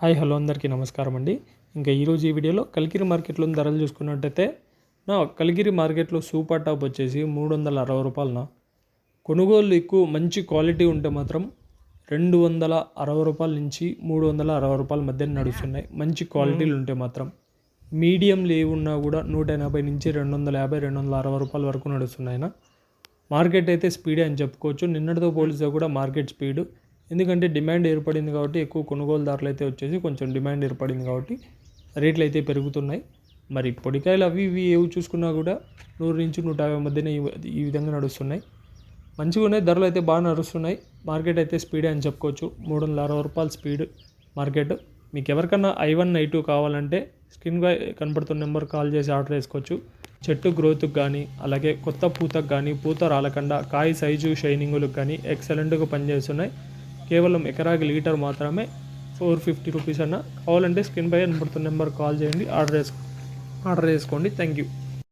Hi hello అందరికీ నమస్కారం అండి. ఇంకా ఈరోజు ఈ వీడియోలో కలికిరి మార్కెట్లో ధరలు చూసుకున్నట్టయితే కలికిరి మార్కెట్లో సూపర్ టాప్ వచ్చేసి 360 రూపాయలన. కొనుగోలు ఎక్కువ మంచి క్వాలిటీ ఉంటే మాత్రం 260 రూపాయల నుంచి 360 రూపాయల మధ్య నడుస్తున్నాయి. మంచి క్వాలిటీలు ఉంటే మాత్రం మీడియం లేవున్నా కూడా 180 నుంచి 250 260 రూపాయల వరకు నడుస్తున్నాయినా. మార్కెట్ అయితే స్పీడే అని చెప్పుకోవచ్చు. నిన్నటితో పోలిస్తే కూడా మార్కెట్ స్పీడు, ఎందుకంటే డిమాండ్ ఏర్పడింది కాబట్టి ఎక్కువ కొనుగోలుదారులు అయితే వచ్చేసి కొంచెం డిమాండ్ ఏర్పడింది కాబట్టి రేట్లు అయితే పెరుగుతున్నాయి. మరి పొడికాయలు అవి ఇవి ఏవి చూసుకున్నా కూడా 100 నుంచి 150 మధ్యనే ఈ విధంగా నడుస్తున్నాయి. మంచిగా ఉన్నాయి, ధరలు అయితే బాగా నడుస్తున్నాయి. మార్కెట్ అయితే స్పీడే అని చెప్పుకోవచ్చు. 360 రూపాయల స్పీడ్ మార్కెట్. మీకు ఎవరికన్నా I1 I2 కావాలంటే స్క్రీన్పై కనపడుతున్న నెంబర్ కాల్ చేసి ఆర్డర్ చేసుకోవచ్చు. చెట్టు గ్రోత్కి కానీ అలాగే కొత్త పూతకు కానీ పూత రాలకుండా కాయ సైజు షైనింగులకు కానీ ఎక్సలెంట్గా పనిచేస్తున్నాయి. కేవలం ఎకరాకి లీటర్ మాత్రమే 450 రూపీస్ అన్న. కావాలంటే స్క్రీన్ పై కనపడుతున్న నెంబర్ కాల్ చేయండి, ఆర్డర్ చేసుకోండి. Thank you.